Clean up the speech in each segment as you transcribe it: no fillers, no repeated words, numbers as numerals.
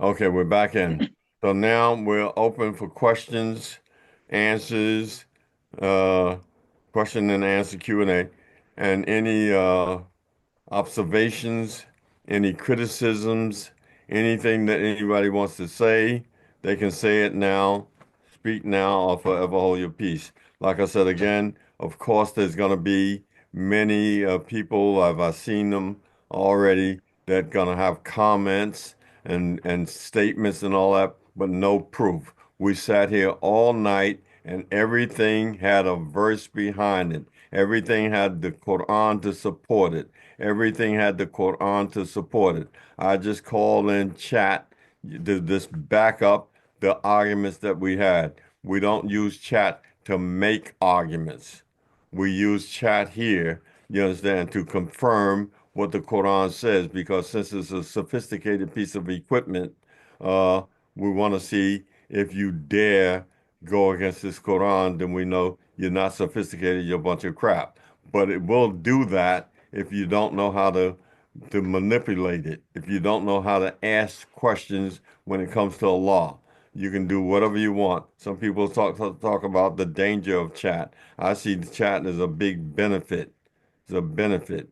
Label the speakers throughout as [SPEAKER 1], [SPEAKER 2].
[SPEAKER 1] Okay, we're back in. So now we're open for questions, answers, uh, question and answer Q&A, and any observations, any criticisms, anything that anybody wants to say, they can say it now, speak now, or forever hold your peace. Like I said again, of course, there's going to be many people, I've seen them already, that going to have comments and statements and all that, but no proof. We sat here all night and everything had a verse behind it. Everything had the Quran to support it. Everything had the Quran to support it. I just called in chat to just back up the arguments that we had. We don't use chat to make arguments. We use chat here, you understand, to confirm what the Quran says, because since it's a sophisticated piece of equipment, uh, we want to see if you dare go against this Quran, then we know you're not sophisticated, you're a bunch of crap. But it will do that if you don't know how to manipulate it, if you don't know how to ask questions when it comes to a law. You can do whatever you want. Some people talk about the danger of chat. I see the chat as a big benefit. It's a benefit,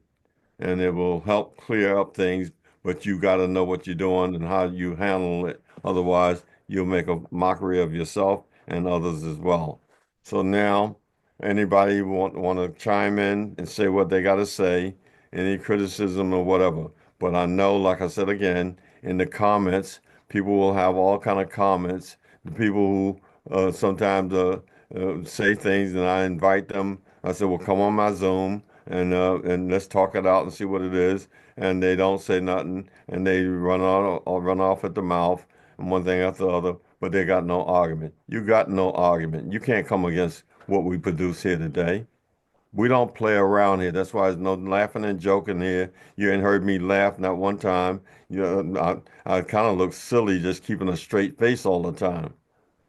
[SPEAKER 1] and it will help clear up things, but you got to know what you're doing and how you handle it. Otherwise, you'll make a mockery of yourself and others as well. So now, anybody want to chime in and say what they got to say, any criticism or whatever. But I know, like I said again, in the comments, people will have all kind of comments. The people who sometimes say things, and I invite them. I said, "Well, come on my Zoom and let's talk it out and see what it is." And they don't say nothing, and they run off at the mouth, and one thing after the other. But they got no argument. You got no argument. You can't come against what we produce here today. We don't play around here. That's why there's no laughing and joking here. You ain't heard me laugh not one time. You know, I kind of look silly just keeping a straight face all the time,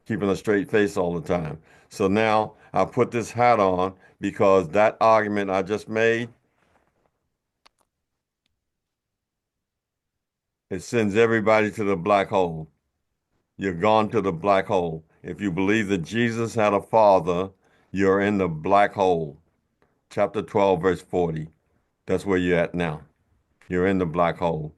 [SPEAKER 1] keeping a straight face all the time. So now I put this hat on because that argument I just made, it sends everybody to the black hole. You're gone to the black hole. If you believe that Jesus had a father, you're in the black hole. Chapter 12, verse 40. That's where you're at now. You're in the black hole.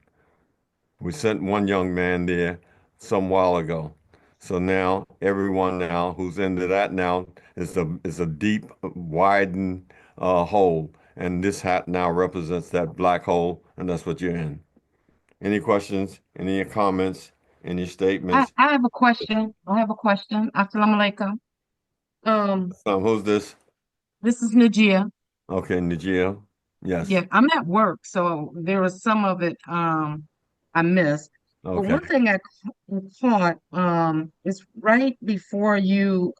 [SPEAKER 1] We sent one young man there some while ago. So now everyone now who's into that now is a deep, widened hole. And this hat now represents that black hole, and that's what you're in. Any questions? Any comments? Any
[SPEAKER 2] I,
[SPEAKER 1] statements?
[SPEAKER 2] I have a question. I have a question. Assalamu alaikum.
[SPEAKER 1] Who's this?
[SPEAKER 2] This is Najia.
[SPEAKER 1] Okay, Nigeria. Yes.
[SPEAKER 2] Yeah, I'm at work, so there was some of it I missed. But
[SPEAKER 1] Okay.
[SPEAKER 2] one thing I caught is right before you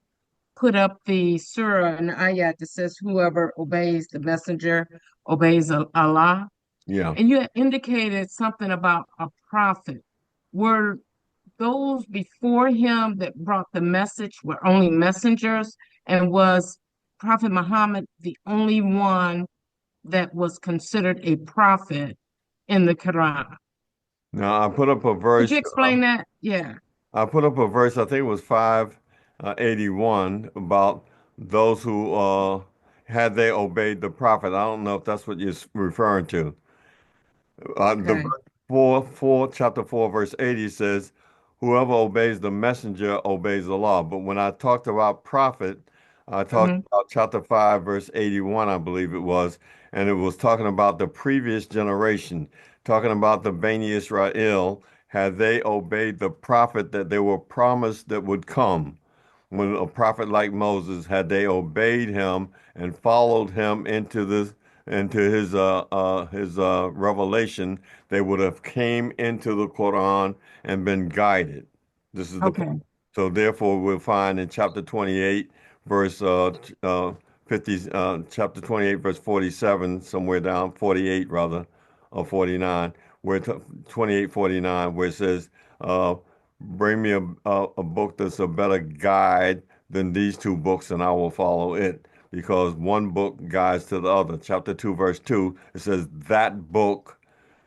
[SPEAKER 2] put up the surah and ayat that says whoever obeys the messenger obeys Allah.
[SPEAKER 1] Yeah.
[SPEAKER 2] And you had indicated something about a prophet. Were those before him that brought the message were only messengers? And was Prophet Muhammad the only one that was considered a prophet in the Quran?
[SPEAKER 1] Now I put up a
[SPEAKER 2] Could you
[SPEAKER 1] verse.
[SPEAKER 2] explain that? Yeah.
[SPEAKER 1] I put up a verse. I think it was 581 about those who had they obeyed the prophet. I don't know if that's what you're referring to. The
[SPEAKER 2] Okay.
[SPEAKER 1] verse chapter 4, verse 80 says, "Whoever obeys the messenger obeys the law." But when I talked about prophet, I talked
[SPEAKER 2] Hmm.
[SPEAKER 1] about chapter 5, verse 81, I believe it was, and it was talking about the previous generation, talking about the Bani Israel, had they obeyed the prophet that they were promised that would come. When a prophet like Moses, had they obeyed him and followed him into his revelation, they would have came into the Quran and been guided. This is the point.
[SPEAKER 2] Okay.
[SPEAKER 1] So therefore, we'll find in chapter 28, verse 50, chapter 28, verse 47, somewhere down 48 rather, or 49, 28, 49, where it says, uh, "Bring me a book that's a better guide than these two books, and I will follow it." Because one book guides to the other. Chapter 2, verse 2, it says that book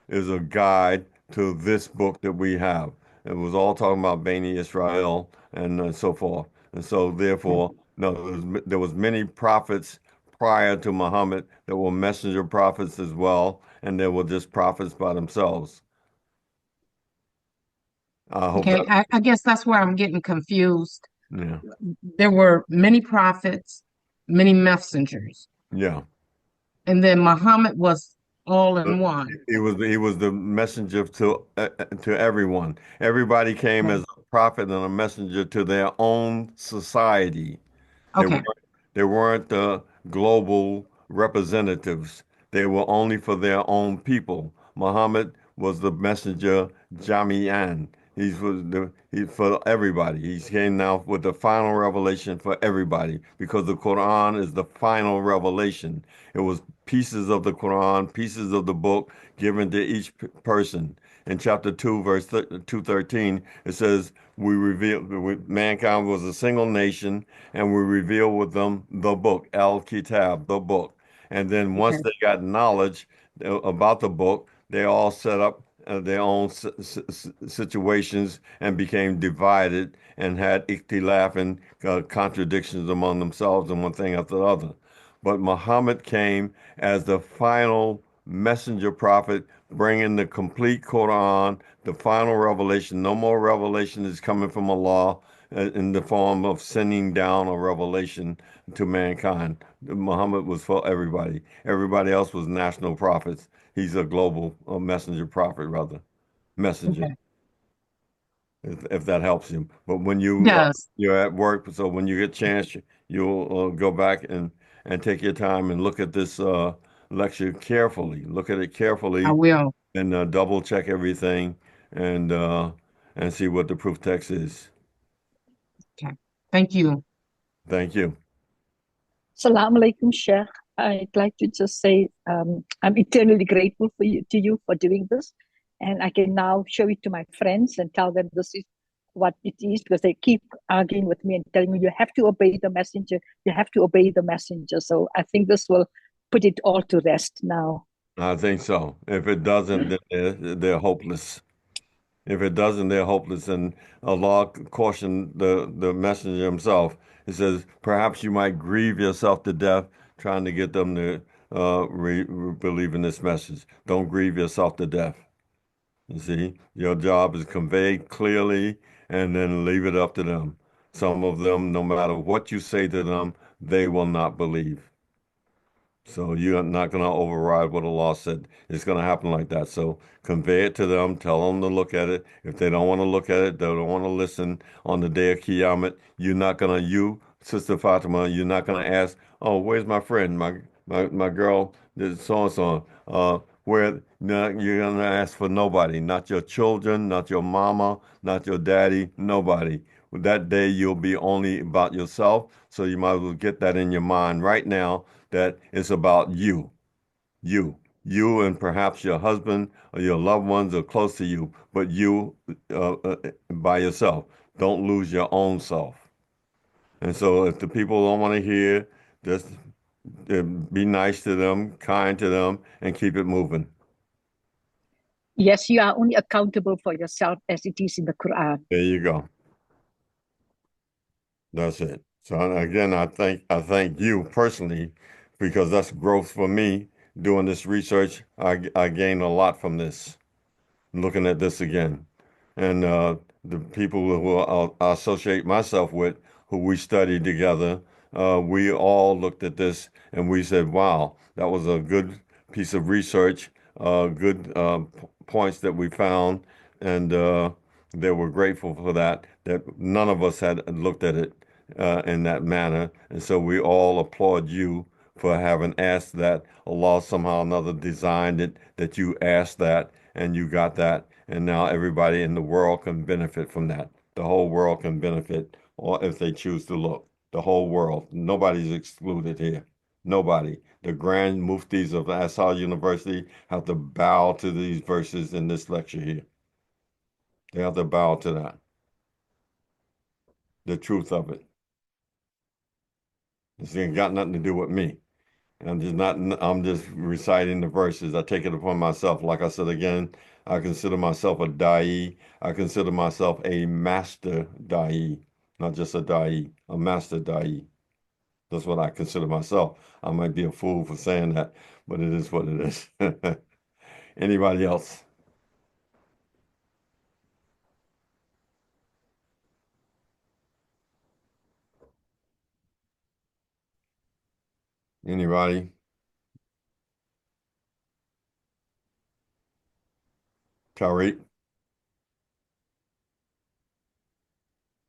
[SPEAKER 1] is a guide to this book that we have. It was all talking about Bani Israel and so forth. And so
[SPEAKER 2] Okay.
[SPEAKER 1] therefore, no, there was many prophets prior to Muhammad that were messenger prophets as well, and they were just prophets by themselves. I hope
[SPEAKER 2] Okay.
[SPEAKER 1] that,
[SPEAKER 2] I guess that's where I'm getting confused.
[SPEAKER 1] yeah,
[SPEAKER 2] There were many prophets, many messengers,
[SPEAKER 1] yeah.
[SPEAKER 2] and then Muhammad was all
[SPEAKER 1] Uh,
[SPEAKER 2] in one.
[SPEAKER 1] he was the messenger to everyone. Everybody came
[SPEAKER 2] Okay.
[SPEAKER 1] as a prophet and a messenger to their own society. They weren't
[SPEAKER 2] Okay.
[SPEAKER 1] they weren't the global representatives. They were only for their own people. Muhammad was the messenger Jami'an. He's for everybody. He came now with the final revelation for everybody because the Quran is the final revelation. It was pieces of the Quran, pieces of the book given to each person. In chapter 2, verse 213, it says, we revealed mankind was a single nation and we reveal with them the book, Al Kitab, the book. And then once
[SPEAKER 2] Okay.
[SPEAKER 1] they got knowledge about the book, they all set up their own situations and became divided and had ikhtilaf and contradictions among themselves and one thing after the other. But Muhammad came as the final messenger prophet, bringing the complete Quran, the final revelation. No more revelation is coming from Allah in the form of sending down a revelation to mankind. Muhammad was for everybody. Everybody else was national prophets. He's a global messenger prophet, rather. Messenger,
[SPEAKER 2] Okay.
[SPEAKER 1] if that helps you. But when
[SPEAKER 2] Does.
[SPEAKER 1] you're at work, so when you get a chance, you'll go back and take your time and look at this lecture carefully. Look at it
[SPEAKER 2] I
[SPEAKER 1] carefully
[SPEAKER 2] will.
[SPEAKER 1] and double check everything and uh, and see what the proof text is.
[SPEAKER 2] Okay. Thank you.
[SPEAKER 1] Thank you.
[SPEAKER 3] Assalamu alaikum, Sheikh. I'd like to just say I'm eternally grateful to you for doing this. And I can now show it to my friends and tell them this is what it is because they keep arguing with me and telling me you have to obey the messenger, you have to obey the messenger. So I think this will put it all to rest now.
[SPEAKER 1] I think so. If it doesn't, then they're hopeless. If it doesn't, they're hopeless. And Allah cautioned the messenger himself. He says, perhaps you might grieve yourself to death trying to get them to believe in this message. Don't grieve yourself to death. You see, your job is convey clearly and then leave it up to them. Some of them, no matter what you say to them, they will not believe. So you're not going to override what Allah said. It's going to happen like that. So convey it to them, tell them to look at it. If they don't want to look at it, they don't want to listen on the day of Qiyamah, Sister Fatima, you're not going to ask, oh, where's my friend, my girl, this so and so. Where no, you're going to ask for nobody, not your children, not your mama, not your daddy, nobody. That day you'll be only about yourself. So you might as well get that in your mind right now that it's about you, you, you, and perhaps your husband or your loved ones are close to you, but you by yourself. Don't lose your own self. And so if the people don't want to hear, just be nice to them, kind to them, and keep it moving.
[SPEAKER 3] Yes, you are only accountable for yourself as it is in the Quran.
[SPEAKER 1] There you go. That's it. So again, I thank you personally because that's growth for me. Doing this research, I gained a lot from this. Looking at this again. And the people who I associate myself with, who we studied together, we all looked at this and we said, wow, that was a good piece of research, good points that we found. And they were grateful for that, that none of us had looked at it in that manner. And so we all applaud you for having asked that. Allah somehow or another designed it that you asked that and you got that, and now everybody in the world can benefit from that. The whole world can benefit, or if they choose to look. The whole world. Nobody's excluded here. Nobody. The grand muftis of Assal University have to bow to these verses in this lecture here. They have to bow to that. The truth of it. It's ain't got nothing to do with me. I'm just reciting the verses. I take it upon myself. Like I said again, I consider myself a da'i. I consider myself a master da'i, not just a da'i, a master da'i. That's what I consider myself. I might be a fool for saying that, but it is what it is. Anybody else? Anybody? Tariq?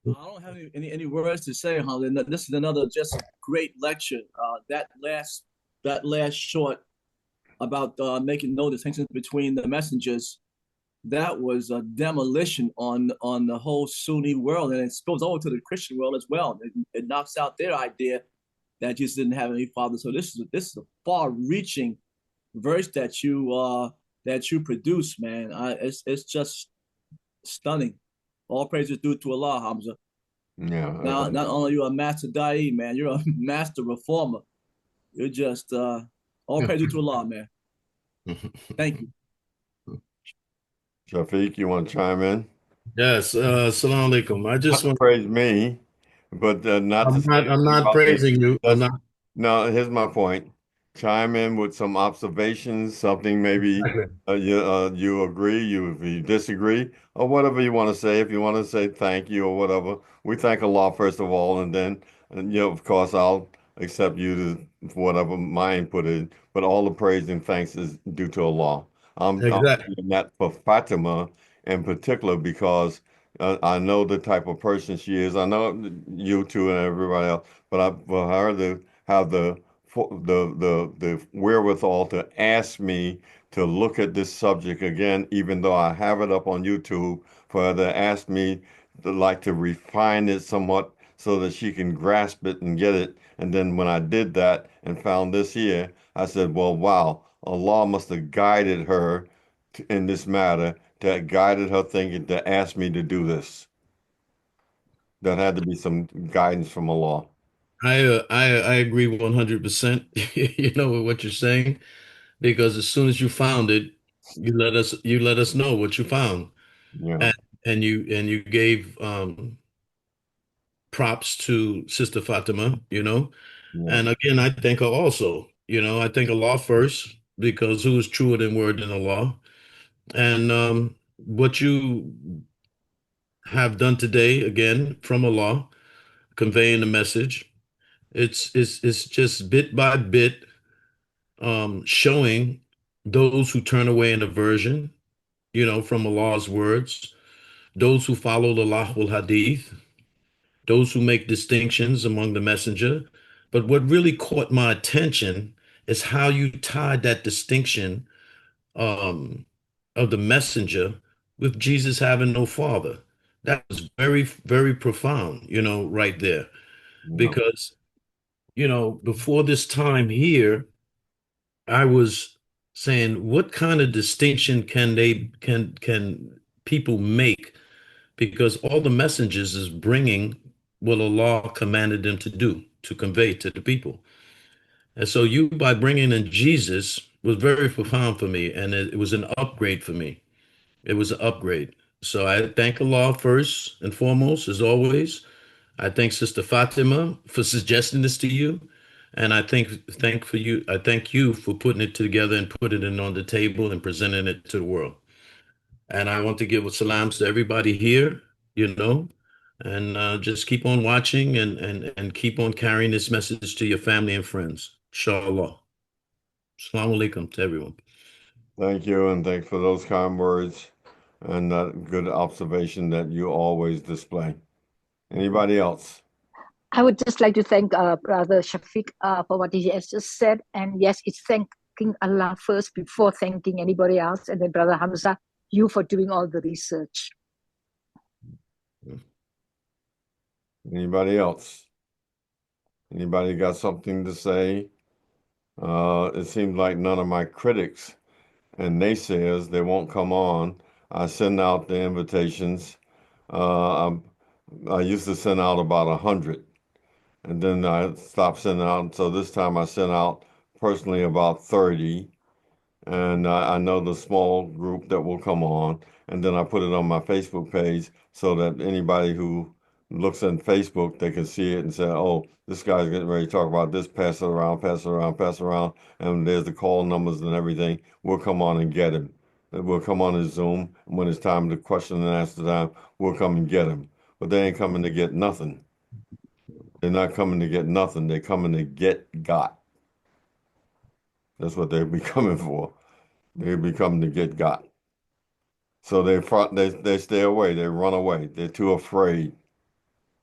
[SPEAKER 4] I don't have any words to say, Holly. This is another just a great lecture. That last short about making no distinctions between the messengers, that was a demolition on the whole Sunni world, and it spills over to the Christian world as well. It knocks out their idea that Jesus didn't have any father. So this is a far-reaching verse that you produce, man. It's just stunning. All praises due to Allah, Hamza.
[SPEAKER 1] Yeah.
[SPEAKER 4] Now, not only are you a master da'i, man, you're a master reformer. You're just all praise to Allah, man. Thank you.
[SPEAKER 1] Shafiq, you want to chime in?
[SPEAKER 5] Yes, Assalamu alaikum. I
[SPEAKER 1] Not
[SPEAKER 5] just
[SPEAKER 1] to
[SPEAKER 5] want,
[SPEAKER 1] praise me, but not to say
[SPEAKER 5] I'm
[SPEAKER 1] anything
[SPEAKER 5] not
[SPEAKER 1] about me.
[SPEAKER 5] praising you. I'm
[SPEAKER 1] Just
[SPEAKER 5] not
[SPEAKER 1] no, here's my point. Chime in with some observations, something maybe
[SPEAKER 5] exactly.
[SPEAKER 1] you agree, you disagree, or whatever you want to say. If you want to say thank you or whatever, we thank Allah first of all, and then of course, I'll accept you for whatever my input is. But all the praise and thanks is due to Allah. I'm
[SPEAKER 5] Exactly.
[SPEAKER 1] saying that for Fatima in particular because I know the type of person she is. I know you two and everybody else, but for her to have the wherewithal to ask me to look at this subject again, even though I have it up on YouTube, for her to ask me to refine it somewhat so that she can grasp it and get it. And then when I did that and found this here, I said, well, wow, Allah must have guided her in this matter, that guided her thinking to ask me to do this. There had to be some guidance from Allah.
[SPEAKER 5] I agree 100%, you know, with what you're saying, because as soon as you found it, you let us know what you found.
[SPEAKER 1] Yeah,
[SPEAKER 5] And you gave props to Sister Fatima, you know.
[SPEAKER 1] yeah,
[SPEAKER 5] And again, I thank her also. You know, I thank Allah first because who is truer than word than Allah? And what you have done today, again, from Allah, conveying the message. It's just bit by bit showing those who turn away in aversion, you know, from Allah's words, those who follow the Lahul Hadith, those who make distinctions among the messenger. But what really caught my attention is how you tied that distinction um, of the messenger with Jesus having no father. That was very, very profound, you know, right there.
[SPEAKER 1] yeah,
[SPEAKER 5] Because, you know, before this time here, I was saying, what kind of distinction can people make? Because all the messengers is bringing what Allah commanded them to do, to convey to the people. And so you, by bringing in Jesus, was very profound for me, and it was an upgrade for me. It was an upgrade. So I thank Allah first and foremost, as always. I thank Sister Fatima for suggesting this to you. And I thank you for putting it together and putting it on the table and presenting it to the world. And I want to give salams to everybody here, you know, and just keep on watching and keep on carrying this message to your family and friends. Inshallah. Assalamu alaikum to everyone.
[SPEAKER 1] thank you, and thanks for those kind words and that good observation that you always display. Anybody else?
[SPEAKER 3] I would just like to thank Brother Shafiq for what he has just said. And yes, it's thanking Allah first before thanking anybody else. And then Brother Hamza, you for doing all the research.
[SPEAKER 1] Anybody else? Anybody got something to say? It seems like none of my critics and naysayers, they won't come on. I send out the invitations. Uh, I used to send out about 100, and then I stopped sending out. So this time I sent out personally about 30, and I know the small group that will come on, and then I put it on my Facebook page so that anybody who looks on Facebook, they can see it and say, oh, this guy's getting ready to talk about this, pass it around, pass it around, pass it around, and there's the call numbers and everything. We'll come on and get him. We'll come on his Zoom, and when it's time to question and answer time, we'll come and get him. But they ain't coming to get nothing. They're not coming to get nothing. They're coming to get got. That's what they'll be coming for. They'll be coming to get got. So they stay away. They run away. They're too afraid.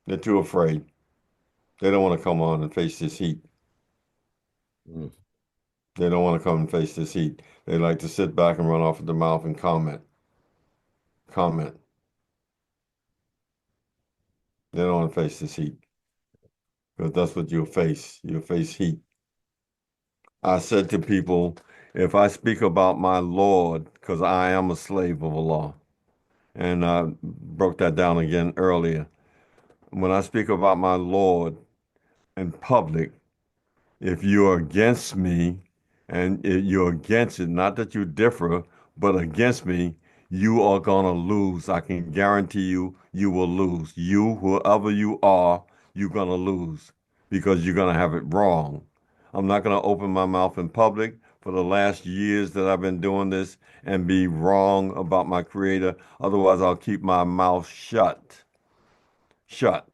[SPEAKER 1] They're too afraid. They don't want to come on and face this heat.
[SPEAKER 5] Mm.
[SPEAKER 1] They don't want to come and face this heat. They like to sit back and run off at the mouth and comment. Comment. They don't want to face this heat. Because that's what you'll face. You'll face heat. I said to people, if I speak about my Lord, because I am a slave of Allah, and I broke that down again earlier. When I speak about my Lord in public, if you're against me and you're against it, not that you differ, but against me, you are going to lose. I can guarantee you, you will lose. You, whoever you are, you're going to lose because you're going to have it wrong. I'm not going to open my mouth in public for the last years that I've been doing this and be wrong about my creator. Otherwise, I'll keep my mouth shut. Shut.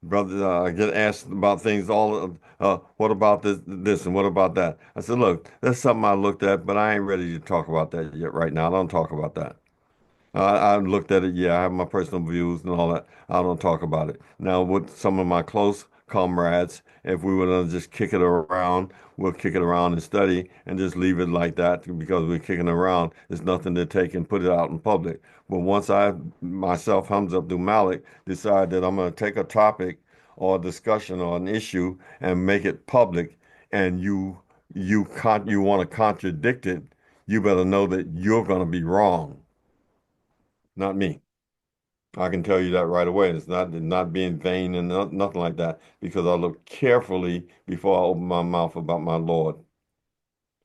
[SPEAKER 1] Brother, I get asked about things what about this and what about that? I said, look, that's something I looked at, but I ain't ready to talk about that yet right now. I don't talk about that. I looked at it, yeah, I have my personal views and all that. I don't talk about it. Now, with some of my close comrades, if we were to just kick it around, we'll kick it around and study and just leave it like that because we're kicking it around. There's nothing to take and put it out in public. But once I, myself, Hamza Abdul Malik, decide that I'm going to take a topic or a discussion or an issue and make it public, and you want to contradict it, you better know that you're going to be wrong, not me. I can tell you that right away. It's not being vain and nothing like that because I look carefully before I open my mouth about my Lord.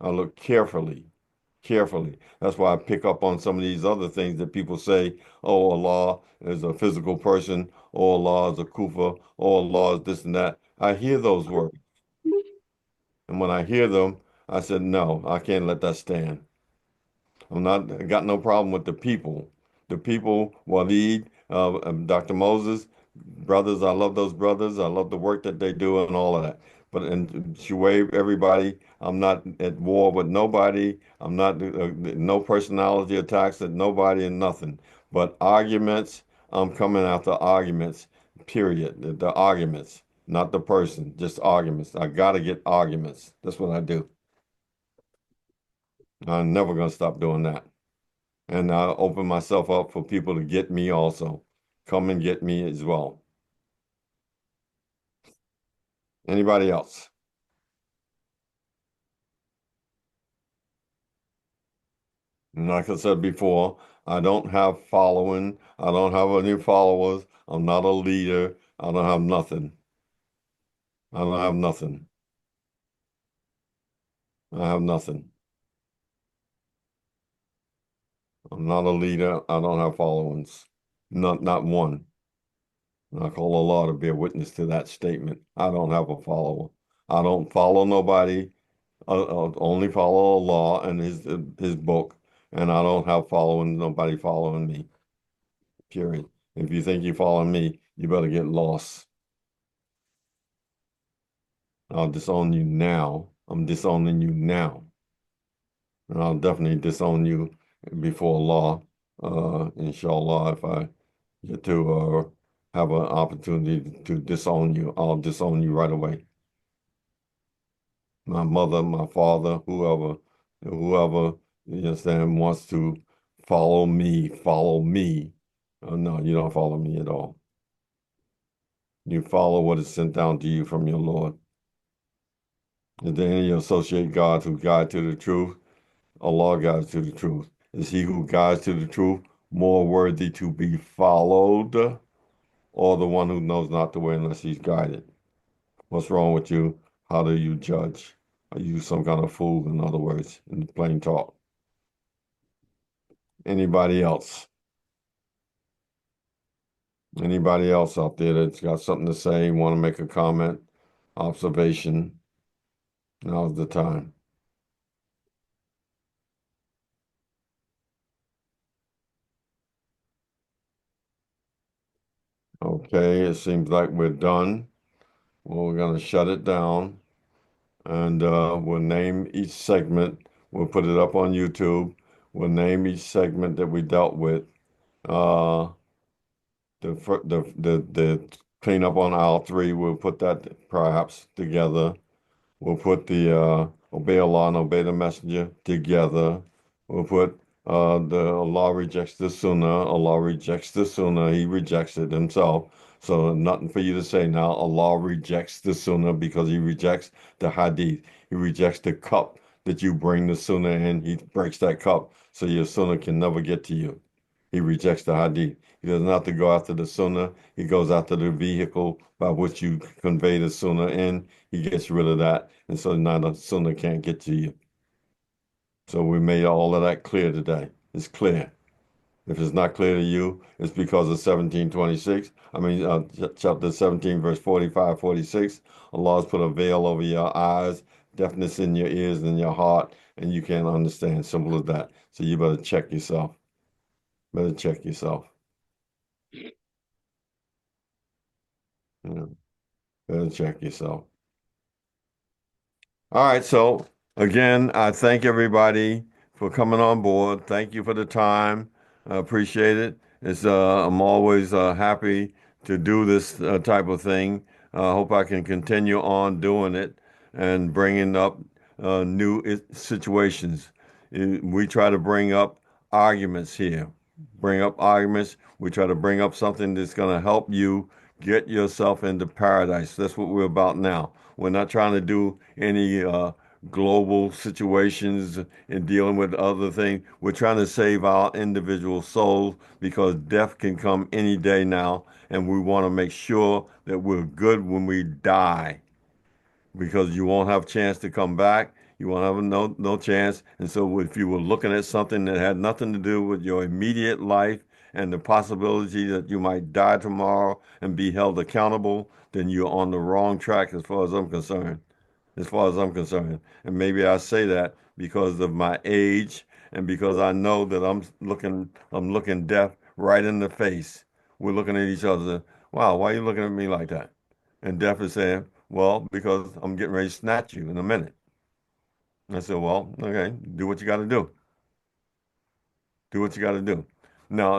[SPEAKER 1] I look carefully, carefully. That's why I pick up on some of these other things that people say, oh, Allah is a physical person, or Allah is a kufa, or Allah is this and that. I hear those words. And when I hear them, I said, no, I can't let that stand. I got no problem with the people. The people, Waleed, Dr. Moses, brothers, I love those brothers. I love the work that they do and all of that. But and Shuaib, everybody, I'm not at war with nobody. I'm not no personality attacks at nobody and nothing. But arguments, I'm coming after arguments. Period. The arguments, not the person, just arguments. I gotta get arguments. That's what I do. I'm never gonna stop doing that. And I open myself up for people to get me also. Come and get me as well. Anybody else? And like I said before, I don't have following. I don't have any followers. I'm not a leader. I don't have nothing. I don't have nothing. I have nothing. I'm not a leader. I don't have followings. Not one. And I call Allah to be a witness to that statement. I don't have a follower. I don't follow nobody. Only follow Allah and his book, and I don't have following nobody following me. Period. If you think you follow me, you better get lost. I'll disown you now. I'm disowning you now, and I'll definitely disown you before Allah. Inshallah, if I get to have an opportunity to disown you, I'll disown you right away. My mother, my father, whoever, you understand, wants to follow me, follow me. No, you don't follow me at all. You follow what is sent down to you from your Lord. Is there any associate gods who guide to the truth? Allah guides to the truth. Is he who guides to the truth more worthy to be followed, or the one who knows not the way unless he's guided? What's wrong with you? How do you judge? Are you some kind of fool, in other words, in plain talk? Anybody else? Anybody else out there that's got something to say, want to make a comment, observation? Now's the time. Okay, it seems like we're done. Well, we're going to shut it down and we'll name each segment. We'll put it up on YouTube. We'll name each segment that we dealt with. Uh, the cleanup on aisle 3, we'll put that perhaps together. We'll put the obey Allah and obey the messenger together. We'll put the Allah rejects the sunnah. Allah rejects the sunnah. He rejects it himself. So nothing for you to say now. Allah rejects the sunnah because he rejects the hadith. He rejects the cup that you bring the sunnah in. He breaks that cup so your sunnah can never get to you. He rejects the hadith. He doesn't have to go after the sunnah. He goes after the vehicle by which you convey the sunnah in. He gets rid of that. And so now the sunnah can't get to you. So we made all of that clear today. It's clear. If it's not clear to you, it's because of 1726. Chapter 17, verse 45, 46. Allah has put a veil over your eyes, deafness in your ears and your heart, and you can't understand. Simple as that. So you better check yourself. Better check yourself. Yeah. Better check yourself. All right. So again, I thank everybody for coming on board. Thank you for the time. I appreciate it. I'm always happy to do this type of thing. I hope I can continue on doing it and bringing up new situations. We try to bring up arguments here. Bring up arguments. We try to bring up something that's going to help you get yourself into paradise. That's what we're about now. We're not trying to do any global situations and dealing with other things. We're trying to save our individual souls because death can come any day now, and we want to make sure that we're good when we die because you won't have a chance to come back. You won't have no chance. And so if you were looking at something that had nothing to do with your immediate life and the possibility that you might die tomorrow and be held accountable, then you're on the wrong track as far as I'm concerned. As far as I'm concerned. And maybe I say that because of my age and because I know that I'm looking death right in the face. We're looking at each other. Wow, why are you looking at me like that? And death is saying, well, because I'm getting ready to snatch you in a minute. I said, well, okay, do what you got to do. Do what you got to do. Now,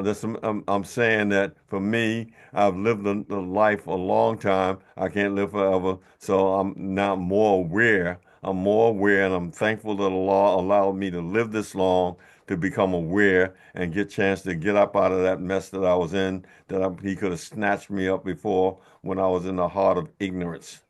[SPEAKER 1] I'm saying that for me, I've lived the life a long time. I can't live forever. So I'm now more aware. I'm more aware, and I'm thankful that the law allowed me to live this long to become aware and get chance to get up out of that mess that I was in, he could have snatched me up before when I was in the heart of ignorance.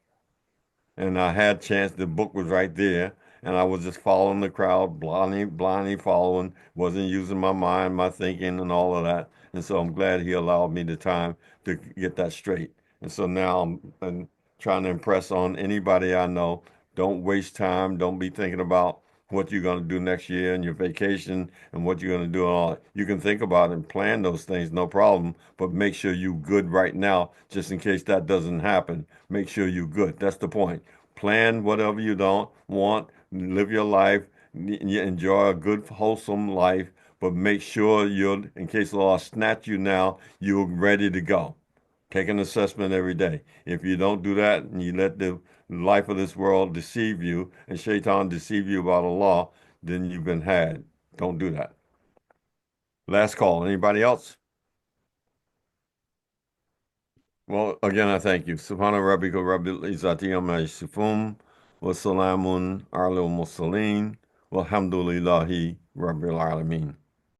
[SPEAKER 1] And I had chance. The book was right there, and I was just following the crowd, blindly following. Wasn't using my mind, my thinking, and all of that. And so I'm glad he allowed me the time to get that straight. And so now I'm trying to impress on anybody I know. Don't waste time. Don't be thinking about what you're going to do next year and your vacation and what you're going to do and all that. You can think about it and plan those things, no problem, but make sure you're good right now, just in case that doesn't happen. Make sure you're good. That's the point. Plan whatever you don't want, live your life, enjoy a good, wholesome life, but make sure in case the law snatch you now, you're ready to go. Take an assessment every day. If you don't do that and you let the life of this world deceive you and Shaitan deceive you about a law, then you've been had. Don't do that. Last call. Anybody else? Well, again, I thank you. Subhana rabbika rabbil izzati amma yasifun wa salamun ala al mursalin walhamdulillahi rabbil alamin.